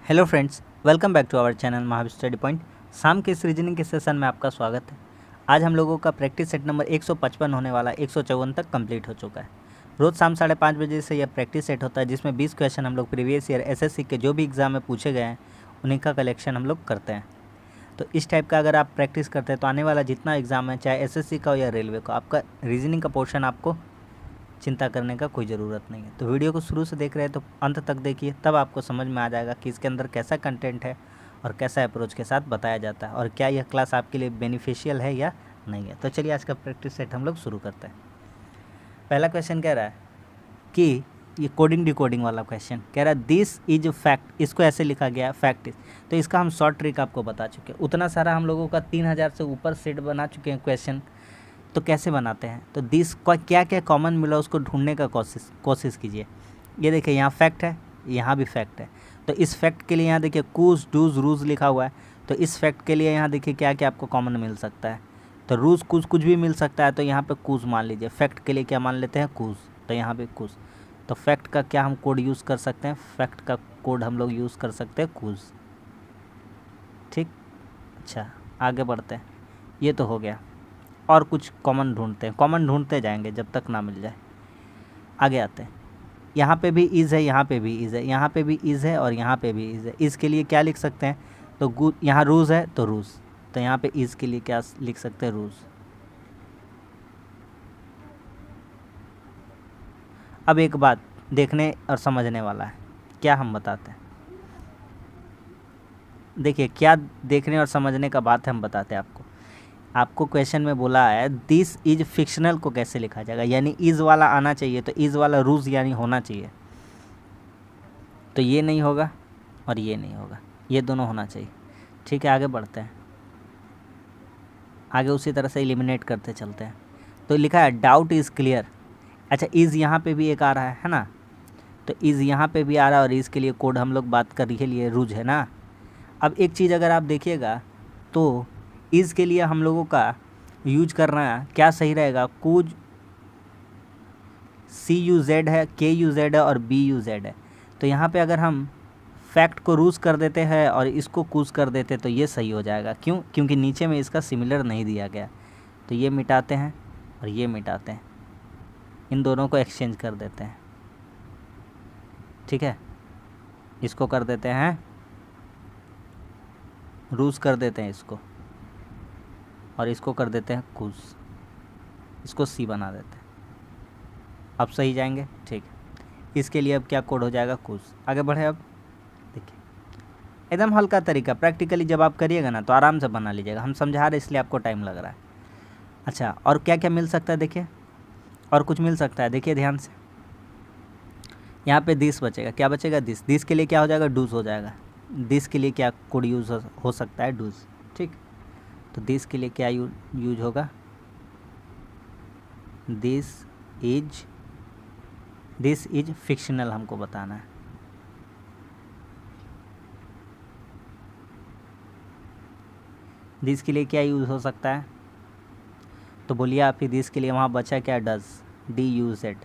Hello friends, welcome back to our channel Mahavir study point. शाम के इस रीजनिंग के सेशन में आपका स्वागत है। आज हम लोगों का प्रैक्टिस सेट नंबर 155 होने वाला 154 तक कंप्लीट हो चुका है। रोज़ शाम 5:30 बजे से यह प्रैक्टिस सेट होता है, जिसमें 20 क्वेश्चन हम लोग प्रीवियस ईयर एसएससी के जो भी एग्ज़ाम में पूछे गए हैं उन्हीं का कलेक्शन हम लोग करते हैं। तो इस टाइप का अगर आप प्रैक्टिस करते हैं तो आने वाला जितना एग्ज़ाम है, चाहे एसएससी का हो या रेलवे का, आपका रीजनिंग का पोर्शन आपको चिंता करने का कोई ज़रूरत नहीं है। तो वीडियो को शुरू से देख रहे हैं तो अंत तक देखिए, तब आपको समझ में आ जाएगा कि इसके अंदर कैसा कंटेंट है और कैसा अप्रोच के साथ बताया जाता है और क्या यह क्लास आपके लिए बेनिफिशियल है या नहीं है। तो चलिए आज का प्रैक्टिस सेट हम लोग शुरू करते हैं। पहला क्वेश्चन कह रहा है कि ये कोडिंग डिकोडिंग वाला क्वेश्चन कह रहा है दिस इज फैक्ट। इसको ऐसे लिखा गया है फैक्ट इज। तो इसका हम शॉर्ट ट्रिक आपको बता चुके हैं। उतना सारा हम लोगों का 3000 से ऊपर सेट बना चुके हैं क्वेश्चन। तो कैसे बनाते हैं, तो दिस का क्या क्या कॉमन मिला उसको ढूंढने का कोशिश कीजिए। ये देखिए यहाँ फैक्ट है, यहाँ भी फैक्ट है। तो इस फैक्ट के लिए यहाँ देखिए कूज डूज रूज लिखा हुआ है। तो इस फैक्ट के लिए यहाँ देखिए क्या क्या आपको कॉमन मिल सकता है। तो रूज कूज कुछ भी मिल सकता है, तो यहाँ पे कूज मान लीजिए। फैक्ट के लिए क्या मान लेते हैं, कूज। तो यहाँ पे कूज। तो फैक्ट का क्या हम कोड यूज़ कर सकते हैं, फैक्ट का कोड हम लोग यूज़ कर सकते हैं कूज। ठीक, अच्छा आगे बढ़ते हैं। ये तो हो गया। और कुछ कॉमन ढूंढते हैं, कॉमन ढूंढते जाएंगे जब तक ना मिल जाए। आगे आते हैं। यहाँ पे भी इज़ है, यहाँ पे भी इज़ है, यहाँ पे भी इज़ है और यहाँ पे भी इज़ है। इज़ के लिए क्या लिख सकते हैं, तो यहाँ रूज़ है तो रूज़। तो यहाँ पे इज़ के लिए क्या लिख सकते हैं, रूज़। अब एक बात देखने और समझने वाला है, क्या हम बताते हैं। देखिए क्या देखने और समझने का बात है, हम बताते हैं आपको क्वेश्चन में बोला है दिस इज फिक्शनल को कैसे लिखा जाएगा, यानी इज़ वाला आना चाहिए। तो इज़ वाला रूज यानी होना चाहिए। तो ये नहीं होगा और ये नहीं होगा, ये दोनों होना चाहिए। ठीक है, आगे बढ़ते हैं। आगे उसी तरह से एलिमिनेट करते चलते हैं। तो लिखा है डाउट इज़ क्लियर। अच्छा, इज़ यहाँ पे भी एक आ रहा है ना। तो इज़ यहाँ पे भी आ रहा है और इज़ के लिए कोड हम लोग बात कर ही लिए, रूज है ना। अब एक चीज़ अगर आप देखिएगा तो इज़ के लिए हम लोगों का यूज करना क्या सही रहेगा, कूज CUZ है, KUZ है और BUZ है। तो यहाँ पे अगर हम फैक्ट को रूज कर देते हैं और इसको कूज कर देते तो ये सही हो जाएगा। क्यों, क्योंकि नीचे में इसका सिमिलर नहीं दिया गया। तो ये मिटाते हैं और ये मिटाते हैं, इन दोनों को एक्सचेंज कर देते हैं। ठीक है, इसको कर देते हैं रूज कर देते हैं इसको, और इसको कर देते हैं कूज, इसको C बना देते हैं। अब सही जाएंगे। ठीक है, इसके लिए अब क्या कोड हो जाएगा, कूज। आगे बढ़े। अब देखिए एकदम हल्का तरीका, प्रैक्टिकली जब आप करिएगा ना तो आराम से बना लीजिएगा। हम समझा रहे इसलिए आपको टाइम लग रहा है। अच्छा, और क्या क्या मिल सकता है देखिए, और कुछ मिल सकता है, देखिए ध्यान से। यहाँ पे दिस बचेगा, क्या बचेगा, दिस। दिस के लिए क्या हो जाएगा, डूज हो जाएगा। दिस के लिए क्या कोड यूज हो सकता है, डूज। ठीक, तो दिस के लिए क्या यूज होगा, दिस इज फिक्शनल हमको बताना है। दिस के लिए क्या यूज़ हो सकता है, तो बोलिए आप ही। दिस के लिए वहाँ बचा क्या, डज, DUZ।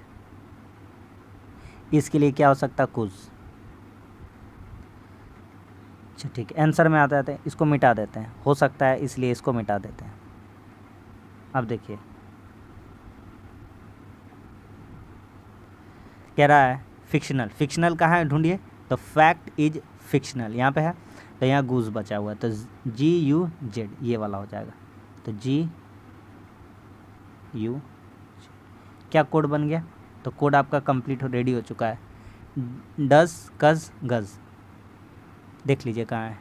इसके लिए क्या हो सकता है, कुछ। अच्छा ठीक है, आंसर में आते हैं, इसको मिटा देते हैं, हो सकता है इसलिए इसको मिटा देते हैं। अब देखिए कह रहा है फिक्शनल। फिक्शनल कहाँ है ढूंढिए, तो फैक्ट इज फिक्शनल यहाँ पे है। तो यहाँ गूज बचा हुआ है, तो GUZ ये वाला हो जाएगा। तो GU क्या कोड बन गया, तो कोड आपका कंप्लीट रेडी हो चुका है। डज कज गज, देख लीजिए कहाँ है,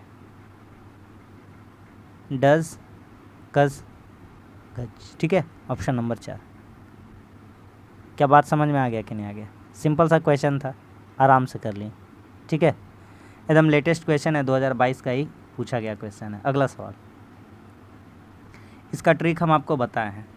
डज कज गज। ठीक है, ऑप्शन नंबर 4। क्या बात समझ में आ गया कि नहीं आ गया, सिंपल सा क्वेश्चन था, आराम से कर ली। ठीक है, एकदम लेटेस्ट क्वेश्चन है, 2022 का ही पूछा गया क्वेश्चन है। अगला सवाल, इसका ट्रिक हम आपको बताए हैं।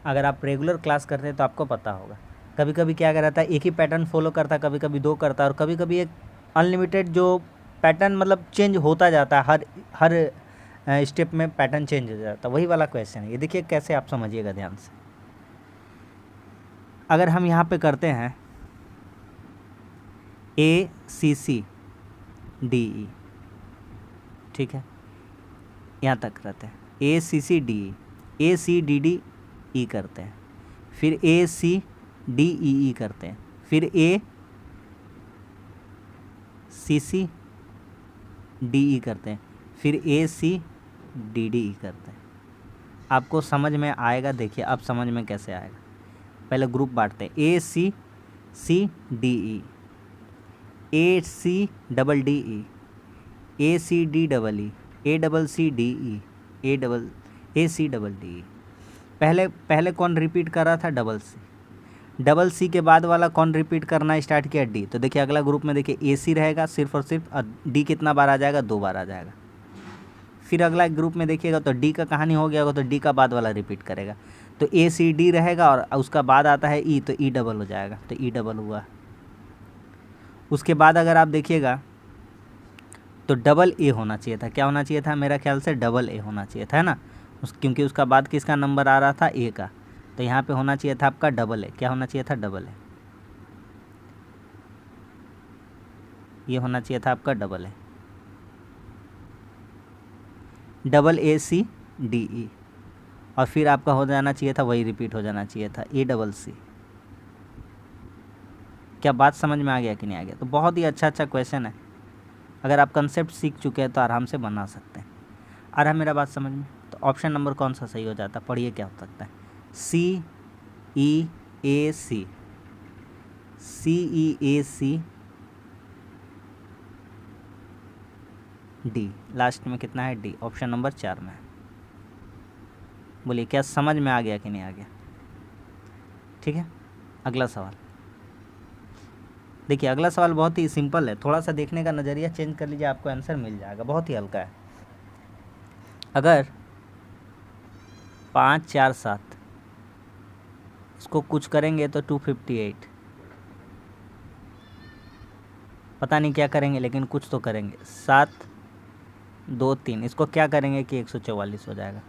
अगर आप रेगुलर क्लास करते हैं तो आपको पता होगा। कभी कभी क्या रहता है, एक ही पैटर्न फॉलो करता है, कभी कभी 2 करता है, और कभी कभी एक अनलिमिटेड जो पैटर्न मतलब चेंज होता जाता है, हर स्टेप में पैटर्न चेंज हो जाता है। वही वाला क्वेश्चन है ये, देखिए कैसे आप समझिएगा ध्यान से। अगर हम यहाँ पे करते हैं ACC डी ई, ठीक है, यहाँ तक रहते हैं। A C C D E, A C D D E करते हैं, फिर ए सी डी ई ई करते हैं, फिर ए सी सी डी ई करते हैं, फिर ए सी डी डी ई करते हैं। आपको समझ में आएगा, देखिए अब समझ में कैसे आएगा। पहले ग्रुप बांटते हैं, A C C D E, A C double D E, A C D double E, A double C D E, A C double D E. पहले कौन रिपीट कर रहा था? Double C. डबल सी के बाद वाला कौन रिपीट करना स्टार्ट किया? डी। तो देखिए अगला ग्रुप में देखिए ए सी रहेगा सिर्फ और सिर्फ, और डी कितना बार आ जाएगा? 2 बार आ जाएगा। फिर अगला ग्रुप में देखिएगा तो डी का कहानी हो गया होगा, तो डी का बाद वाला रिपीट करेगा, तो ए सी डी रहेगा, और उसका बाद आता है ई, तो ई डबल हो जाएगा, तो ई डबल हुआ। उसके बाद अगर आप देखिएगा तो डबल ए होना चाहिए था। क्या होना चाहिए था? मेरा ख्याल से डबल ए होना चाहिए था, है ना, क्योंकि उसका बाद किसका नंबर आ रहा था? ए का। तो यहाँ पे होना चाहिए था आपका डबल ए। क्या होना चाहिए था? Double A. ये होना चाहिए था आपका double A, double A C D E, और फिर आपका हो जाना चाहिए था, वही रिपीट हो जाना चाहिए था, ए डबल सी। क्या बात समझ में आ गया कि नहीं आ गया? तो बहुत ही अच्छा क्वेश्चन है। अगर आप कंसेप्ट सीख चुके हैं तो आराम से बना सकते हैं। आ रहा है मेरा बात समझ में? तो ऑप्शन नंबर कौन सा सही हो जाता? पढ़िए क्या हो सकता है। सी ई A C, C E A C D, last में कितना है? डी। ऑप्शन नंबर 4 में है। बोलिए क्या समझ में आ गया कि नहीं आ गया? ठीक है, अगला सवाल देखिए। अगला सवाल बहुत ही सिंपल है, थोड़ा सा देखने का नज़रिया चेंज कर लीजिए, आपको आंसर मिल जाएगा, बहुत ही हल्का है। अगर 5 4 7 इसको कुछ करेंगे तो 258, पता नहीं क्या करेंगे लेकिन कुछ तो करेंगे। 7 2 3 इसको क्या करेंगे कि 144 हो जाएगा।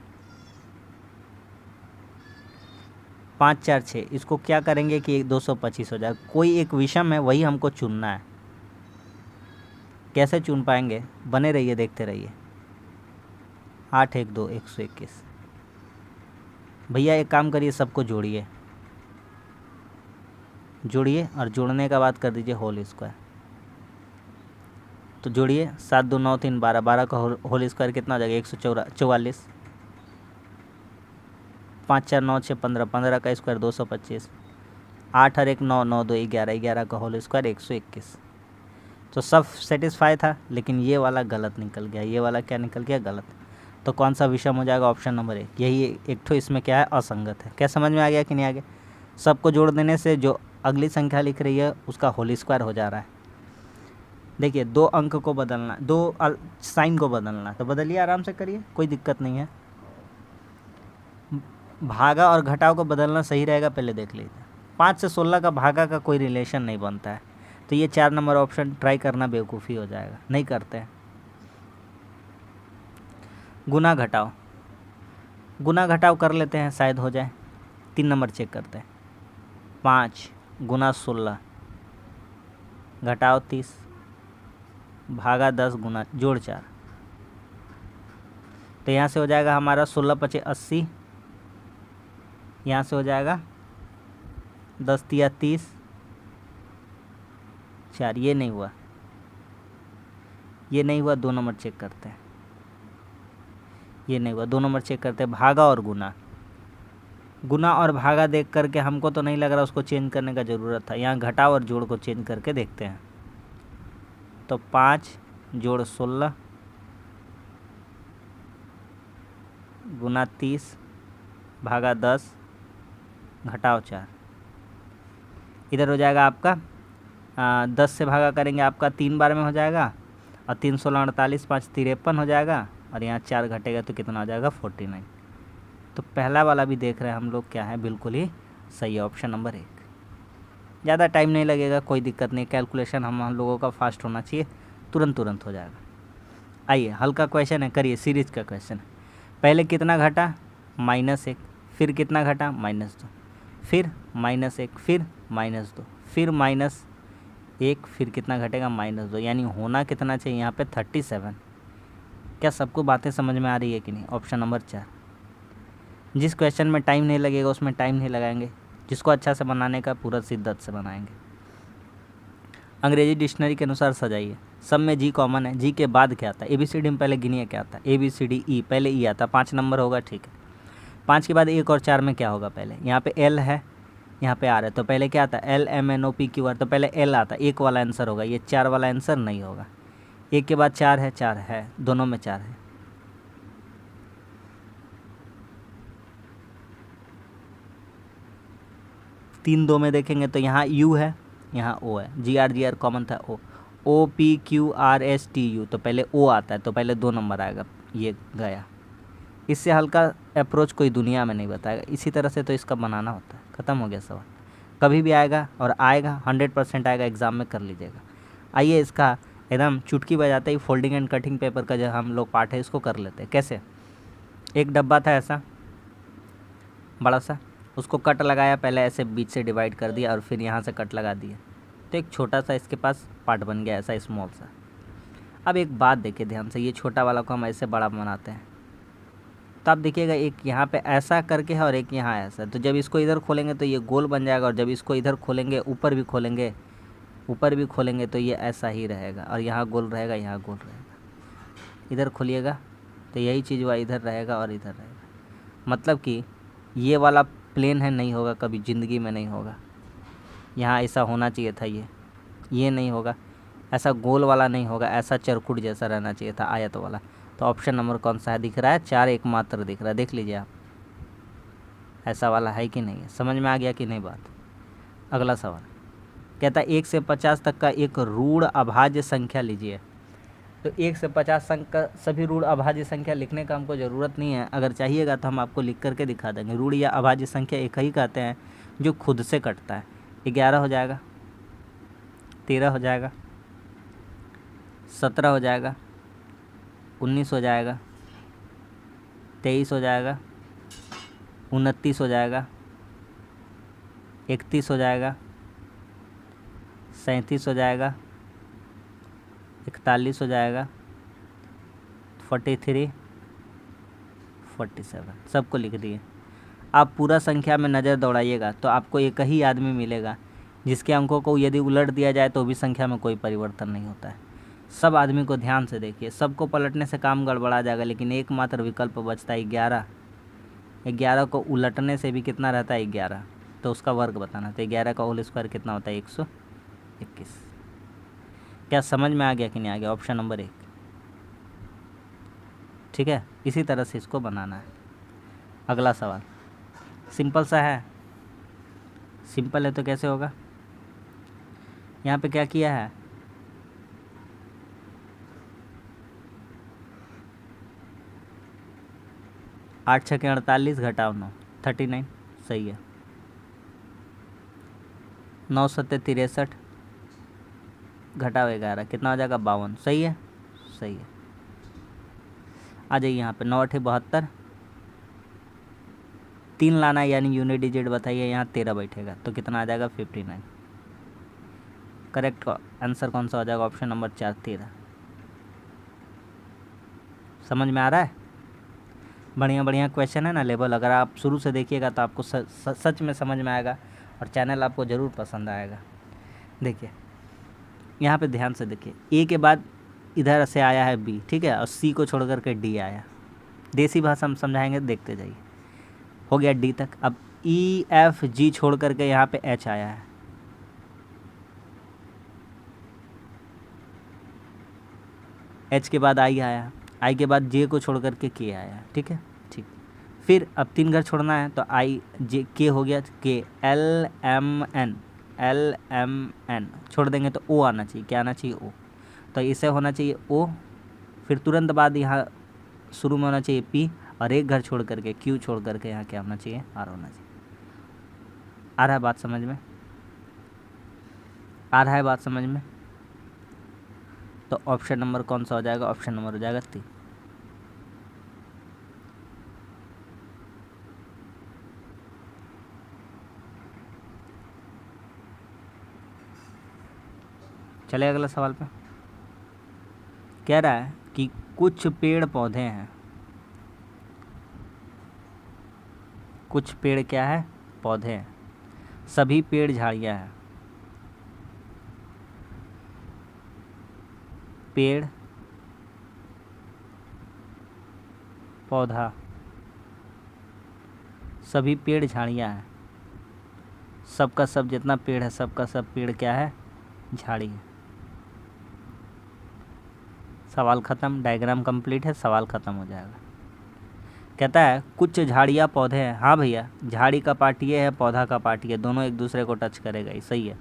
5 4 6 इसको क्या करेंगे कि 225 हो जाएगा। कोई एक विषम है, वही हमको चुनना है। कैसे चुन पाएंगे? बने रहिए, देखते रहिए। 8 1 2 121। भैया एक काम करिए, सबको जोड़िए, और जोड़ने का बाद कर दीजिए होल स्क्वायर। तो जोड़िए, 7 2 9 3 12, 12 का होल स्क्वायर कितना हो जाएगा? 144। 5 4 9 6 15, 15 का स्क्वायर 225। 8 और 1 9, 9 2 11, 11 का होल स्क्वायर 121। तो सब सेटिस्फाई था, लेकिन ये वाला गलत निकल गया। ये वाला क्या निकल गया? गलत। तो कौन सा विषम हो जाएगा? Option number 1। यही एक ठो इसमें क्या है? असंगत है। क्या समझ में आ गया कि नहीं आ गया? सबको जोड़ देने से जो अगली संख्या लिख रही है उसका होल स्क्वायर हो जा रहा है। देखिए 2 अंक को बदलना, 2 साइन को बदलना, तो बदलिए, आराम से करिए, कोई दिक्कत नहीं है। भागा और घटाव को बदलना सही रहेगा, पहले देख लीजिए। 5 से 16 का भागा का कोई रिलेशन नहीं बनता है, तो ये 4 नंबर ऑप्शन ट्राई करना बेवकूफ़ी हो जाएगा, नहीं करते हैं। गुना घटाव, गुना घटाव कर लेते हैं, शायद हो जाए। 3 नंबर चेक करते हैं। 5 गुना 16 घटाव 30 भागा 10 गुना जोड़ 4, तो यहाँ से हो जाएगा हमारा 16 5 80, यहाँ से हो जाएगा 10 3 30 4। ये नहीं हुआ, ये नहीं हुआ। 2 नंबर चेक करते हैं। ये नहीं हुआ, 2 नंबर चेक करते हैं। भागा और गुना, गुना और भागा देख करके हमको तो नहीं लग रहा उसको चेंज करने का ज़रूरत था। यहाँ घटाव और जोड़ को चेंज करके देखते हैं। तो 5 जोड़ 16 गुना 30 भागा 10 घटाव 4। इधर हो जाएगा आपका 10 से भागा करेंगे आपका 3 बार में हो जाएगा, और 3 16 48, 5 53 हो जाएगा, और यहाँ 4 घटेगा तो कितना हो जाएगा? 49। तो पहला वाला भी देख रहे हैं हम लोग क्या है, बिल्कुल ही सही है, ऑप्शन नंबर 1। ज़्यादा टाइम नहीं लगेगा, कोई दिक्कत नहीं। कैलकुलेशन हम लोगों का फास्ट होना चाहिए, तुरंत हो जाएगा। आइए, हल्का क्वेश्चन है, करिए। सीरीज का क्वेश्चन है। पहले कितना घटा? -1। फिर कितना घटा? -2। फिर -1, फिर -2, फिर 1 फिर कितना घटेगा -2, यानी होना कितना चाहिए यहाँ पे 37। क्या सबको बातें समझ में आ रही है कि नहीं? Option number 4। जिस क्वेश्चन में टाइम नहीं लगेगा उसमें टाइम नहीं लगाएंगे, जिसको अच्छा से बनाने का पूरा शिद्दत से बनाएंगे। अंग्रेजी डिक्शनरी के अनुसार सजाइए। सब में जी कॉमन है, जी के बाद क्या आता है? ABCD में पहले गिनिए क्या आता है? ABCDE, पहले ई आता है, 5 नंबर होगा, ठीक है। 5 के बाद 1 और 4 में क्या होगा? पहले यहाँ पे L है, यहाँ पे R है, तो पहले क्या आता है? LMNOPQR, तो पहले L आता है, 1 वाला आंसर होगा, ये 4 वाला आंसर नहीं होगा। 1 के बाद 4 है, 4 है, दोनों में 4 है। तीन दो में देखेंगे तो यहाँ U है, यहाँ O है, GR कॉमन था, OPQRSTU, तो पहले O आता है, तो पहले 2 नंबर आएगा, ये गया। इससे हल्का अप्रोच कोई दुनिया में नहीं बताएगा। इसी तरह से तो इसका बनाना होता है। ख़त्म हो गया सवाल। कभी भी आएगा और आएगा, 100% आएगा, एग्ज़ाम में कर लीजिएगा। आइए इसका एकदम चुटकी बजाते ही फोल्डिंग एंड कटिंग पेपर का जो हम लोग पार्ट है इसको कर लेते हैं। कैसे? एक डब्बा था ऐसा बड़ा सा, उसको कट लगाया, पहले ऐसे बीच से डिवाइड कर दिया और फिर यहाँ से कट लगा दिया, तो एक छोटा सा इसके पास पार्ट बन गया, ऐसा स्मॉल सा। अब एक बात देखिए ध्यान से, ये छोटा वाला को हम ऐसे बड़ा बनाते हैं, तो आप देखिएगा एक यहाँ पे ऐसा करके है और एक यहाँ ऐसा, तो जब इसको इधर खोलेंगे तो ये गोल बन जाएगा, और जब इसको इधर खोलेंगे, ऊपर भी खोलेंगे तो ये ऐसा ही रहेगा, और यहाँ गोल रहेगा, यहाँ गोल रहेगा। इधर खोलिएगा तो यही चीज़ हुआ, इधर रहेगा और इधर रहेगा। मतलब कि ये वाला प्लेन है, नहीं होगा, कभी ज़िंदगी में नहीं होगा। यहाँ ऐसा होना चाहिए था, ये नहीं होगा। ऐसा गोल वाला नहीं होगा, ऐसा चरखुट जैसा रहना चाहिए था, आयत वाला। तो ऑप्शन नंबर कौन सा है? दिख रहा है 4 एकमात्र दिख रहा है, देख लीजिए आप, ऐसा वाला है कि नहीं है? समझ में आ गया कि नहीं बात? अगला सवाल कहता है 1 से 50 तक का एक ऋण अभाज्य संख्या लीजिए। तो 1 से 50 तक का सभी ऋण अभाज्य संख्या लिखने का हमको ज़रूरत नहीं है, अगर चाहिएगा तो हम आपको लिख करके दिखा देंगे। ऋण या अभाज्य संख्या एक ही कहते हैं जो खुद से कटता है। 11 हो जाएगा, 13 हो जाएगा, 17 हो जाएगा, 19 हो जाएगा, 23 हो जाएगा, 29 हो जाएगा, 31 हो जाएगा, 37 हो जाएगा, 41 हो जाएगा, 43, 47, सबको लिख दिए। आप पूरा संख्या में नज़र दौड़ाइएगा तो आपको एक ही आदमी मिलेगा जिसके अंकों को यदि उलट दिया जाए तो भी संख्या में कोई परिवर्तन नहीं होता है। सब आदमी को ध्यान से देखिए, सबको पलटने से काम गड़बड़ा जाएगा, लेकिन एकमात्र विकल्प बचता है 11। 11 को उलटने से भी कितना रहता है? 11, तो उसका वर्ग बताना। तो 11 का होल स्क्वायर कितना होता है? 121। क्या समझ में आ गया कि नहीं आ गया? ऑप्शन नंबर 1, ठीक है। इसी तरह से इसको बनाना है। अगला सवाल सिंपल सा है, सिंपल है तो कैसे होगा? यहाँ पे क्या किया है? आठ छः 48 घटाओ 9, 39, सही है। 9 सत्ते 63 घटाओ 11 कितना हो जाएगा? 52, सही है, सही है। आ जाइए यहाँ पे 9 8 72, 3 लाना है यानी यूनिट डिजिट बताइए, यहाँ 13 बैठेगा तो कितना आ जाएगा? 59। करेक्ट आंसर कौन सा हो जाएगा? Option number 4, 13। समझ में आ रहा है? बढ़िया बढ़िया क्वेश्चन है ना लेवल, अगर आप शुरू से देखिएगा तो आपको सच में समझ में आएगा और चैनल आपको ज़रूर पसंद आएगा। देखिए यहाँ पे ध्यान से देखिए, ए के बाद इधर से आया है बी, ठीक है, और सी को छोड़ करके डी आया। देसी भाषा हम समझाएंगे, देखते जाइए। हो गया डी तक। अब ई एफ जी छोड़ करके यहाँ पे एच आया है, एच के बाद आई आया, आई के बाद जे को छोड़ करके के आया, ठीक है, ठीक। फिर अब 3 घर छोड़ना है तो आई जे के हो गया, के एल एम एन छोड़ देंगे तो ओ आना चाहिए। क्या आना चाहिए? ओ। तो इसे होना चाहिए ओ, फिर तुरंत बाद यहाँ शुरू में होना चाहिए पी, और एक घर छोड़ करके क्यू छोड़ करके यहाँ क्या होना चाहिए? आर होना चाहिए। आ रहा है बात समझ में? आ रहा है बात समझ में? तो ऑप्शन नंबर कौन सा हो जाएगा? ऑप्शन नंबर हो जाएगा 3। चले अगला सवाल पे। कह रहा है कि कुछ पेड़ पौधे हैं, कुछ पेड़ क्या है, पौधे हैं, सभी पेड़ झाड़ियाँ हैं। पेड़ पौधा सभी पेड़ झाड़ियाँ हैं, सबका सब जितना पेड़ है सबका सब पेड़ क्या है, झाड़ी है। सवाल ख़त्म, डायग्राम कंप्लीट है, सवाल ख़त्म हो जाएगा। कहता है कुछ झाड़ियाँ पौधे हैं। हाँ भैया, झाड़ी का पार्ट ये है, पौधा का पार्ट ये, दोनों एक दूसरे को टच करेगा ही, सही है।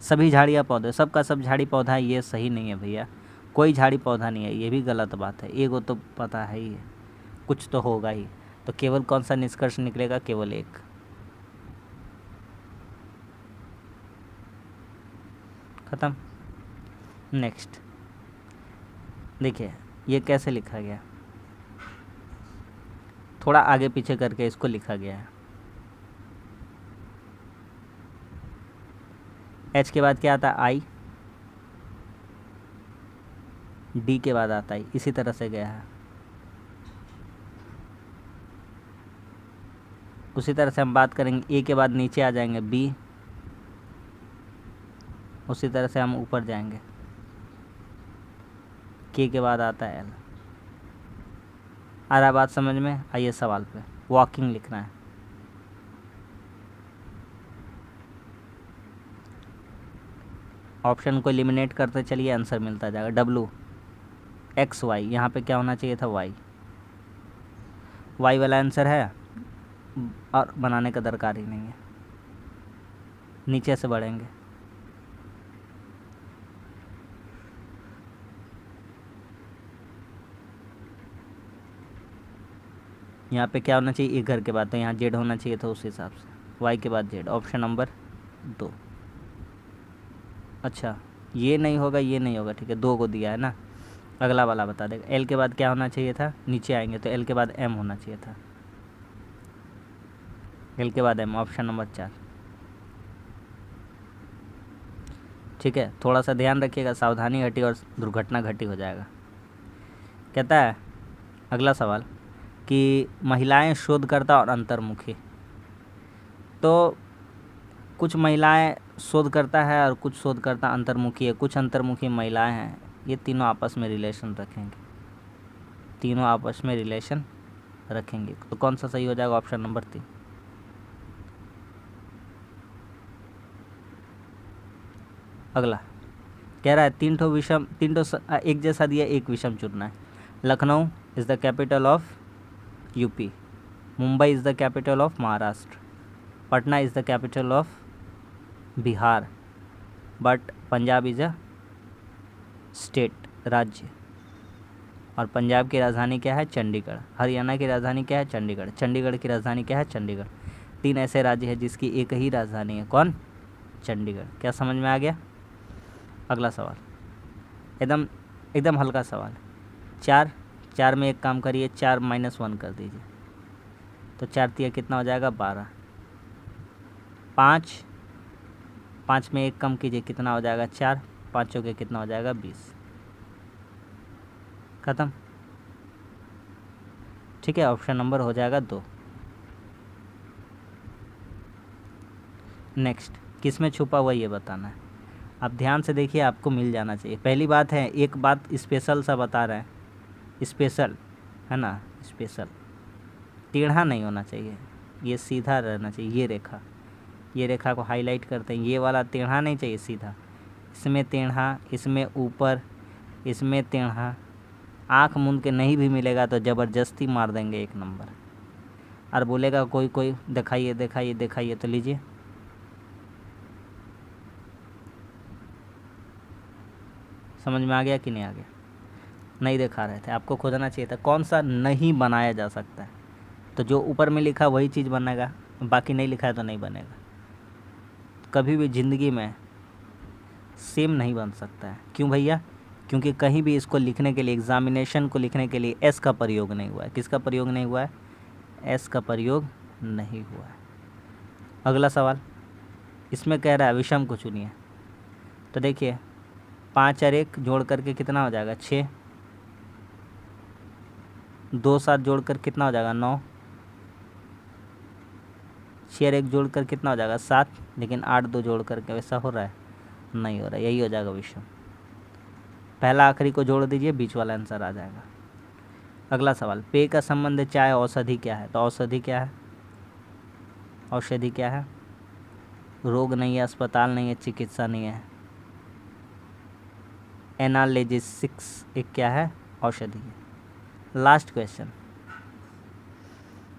सभी झाड़ियाँ पौधे, सबका सब झाड़ी पौधा है, ये सही नहीं है भैया, कोई झाड़ी पौधा नहीं है, ये भी गलत बात है। एक तो पता है ही है, कुछ तो होगा ही। तो केवल कौन सा निष्कर्ष निकलेगा, केवल एक। ख़त्म। नेक्स्ट देखिए ये कैसे लिखा गया, थोड़ा आगे पीछे करके इसको लिखा गया है। एच के बाद क्या आता है, आई, डी के बाद आता है, इसी तरह से गया है। उसी तरह से हम बात करेंगे, ए के बाद नीचे आ जाएंगे बी, उसी तरह से हम ऊपर जाएंगे, के बाद आता है एल। आ रहा बात समझ में? आइए सवाल पे, वॉकिंग लिखना है। ऑप्शन को एलिमिनेट करते चलिए, आंसर मिलता जाएगा। डब्लू एक्स वाई, यहाँ पे क्या होना चाहिए था, वाई। वाई वाला आंसर है और बनाने का दरकार ही नहीं है। नीचे से बढ़ेंगे, यहाँ पे क्या होना चाहिए, एक घर के बाद, तो यहाँ जेड होना चाहिए था उस हिसाब से, वाई के बाद जेड, ऑप्शन नंबर 2। अच्छा ये नहीं होगा, ये नहीं होगा, ठीक है, 2 को दिया है ना। अगला वाला बता देगा, एल के बाद क्या होना चाहिए था, नीचे आएंगे तो एल के बाद एम होना चाहिए था, एल के बाद एम, ऑप्शन नंबर 4। ठीक है, थोड़ा सा ध्यान रखिएगा, सावधानी घटी और दुर्घटना घटी हो जाएगा। कहता है अगला सवाल कि महिलाएं शोधकर्ता और अंतर्मुखी। तो कुछ महिलाएं शोधकर्ता है और कुछ शोधकर्ता अंतर्मुखी है, कुछ अंतर्मुखी महिलाएं हैं, ये तीनों आपस में रिलेशन रखेंगे, तीनों आपस में रिलेशन रखेंगे। तो कौन सा सही हो जाएगा, ऑप्शन नंबर 3। अगला कह रहा है तीन ठो एक जैसा दिया, एक विषम चुनना है। Lucknow is the capital of UP, Mumbai is the capital of Maharashtra, Patna is the capital of Bihar, but Punjab is a state, राज्य, और पंजाब की राजधानी क्या है, चंडीगढ़। हरियाणा की राजधानी क्या है, चंडीगढ़। चंडीगढ़ की राजधानी क्या है, चंडीगढ़। 3 ऐसे राज्य हैं जिसकी एक ही राजधानी है, कौन, चंडीगढ़। क्या समझ में आ गया? अगला सवाल एकदम हल्का सवाल। 4 में एक काम करिए, 4 - 1 कर दीजिए, तो 4 तिया कितना हो जाएगा, 12। 5 में एक कम कीजिए, कितना हो जाएगा, 4, 5 के कितना हो जाएगा, 20। ख़त्म। ठीक है, ऑप्शन नंबर हो जाएगा 2। नेक्स्ट, किस में छुपा हुआ ये बताना है। आप ध्यान से देखिए, आपको मिल जाना चाहिए। पहली बात है, एक बात स्पेशल सा बता रहे हैं, स्पेशल है ना, स्पेशल टेढ़ा नहीं होना चाहिए, ये सीधा रहना चाहिए। ये रेखा को हाईलाइट करते हैं, ये वाला टेढ़ा नहीं चाहिए, सीधा। इसमें टेढ़ा, इसमें ऊपर, इसमें टेढ़ा, आँख मूंद के नहीं भी मिलेगा तो ज़बरदस्ती मार देंगे 1 नंबर। और बोलेगा कोई दिखाइए दिखाइए दिखाइए, तो लीजिए, समझ में आ गया कि नहीं आ गया? नहीं दिखा रहे थे, आपको खोजना चाहिए था कौन सा नहीं बनाया जा सकता है। तो जो ऊपर में लिखा वही चीज़ बनेगा, बाकी नहीं लिखा है तो नहीं बनेगा। कभी भी ज़िंदगी में सेम नहीं बन सकता है। क्यों भैया? क्योंकि कहीं भी इसको लिखने के लिए, एग्ज़ामिनेशन को लिखने के लिए एस का प्रयोग नहीं हुआ है। किसका प्रयोग नहीं हुआ है? एस का प्रयोग नहीं हुआ है। अगला सवाल, इसमें कह रहा है विषम को चुनिए। तो देखिए, 5 और 1 जोड़ करके कितना हो जाएगा 6, 2 7 जोड़ कर कितना हो जाएगा 9, 6 और 1 जोड़ कर कितना हो जाएगा 7, लेकिन 8 2 जोड़ करके वैसा हो रहा है, नहीं हो रहा है, यही हो जाएगा विषम। पहला आखिरी को जोड़ दीजिए, बीच वाला आंसर आ जाएगा। अगला सवाल, पेय का संबंध चाय औषधि क्या है? तो औषधि क्या है? औषधि क्या है? रोग नहीं है, अस्पताल नहीं है, चिकित्सा नहीं है, एनाल्जेसिक्स एक क्या है? औषधि है। लास्ट क्वेश्चन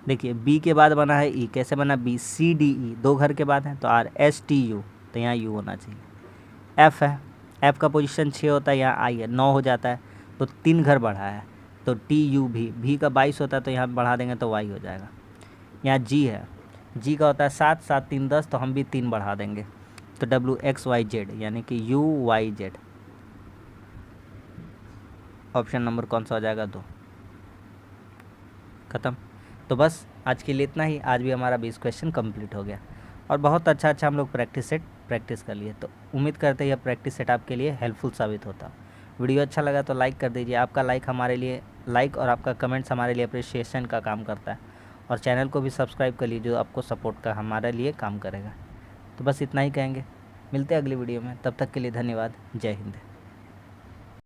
देखिए, बी के बाद बना है ई, कैसे बना? बी सी डी ई, 2 घर के बाद है तो आर एस टी यू, तो यहाँ यू होना चाहिए। एफ है, एफ का पोजीशन 6 होता है, यहाँ आई है 9 हो जाता है, तो 3 घर बढ़ा है, तो टी यू भी का 22 होता है, तो यहाँ बढ़ा देंगे तो वाई हो जाएगा। यहाँ जी है, जी का होता है 7 7 3 10, तो हम भी 3 बढ़ा देंगे, तो डब्ल्यू एक्स वाई जेड, यानी कि U Y Z. Option number कौन सा हो जाएगा? 2। ख़त्म। तो बस आज के लिए इतना ही। आज भी हमारा 20 क्वेश्चन कंप्लीट हो गया और बहुत अच्छा हम लोग प्रैक्टिस सेट प्रैक्टिस कर लिए। तो उम्मीद करते हैं यह प्रैक्टिस सेट आपके लिए हेल्पफुल साबित होता। वीडियो अच्छा लगा तो लाइक कर दीजिए। आपका लाइक हमारे लिए और आपका कमेंट्स हमारे लिए अप्रिसिएशन का काम करता है। और चैनल को भी सब्सक्राइब कर लीजिए, जो आपको सपोर्ट का हमारे लिए काम करेगा। तो बस इतना ही कहेंगे, मिलते हैं अगली वीडियो में। तब तक के लिए धन्यवाद। जय हिंद।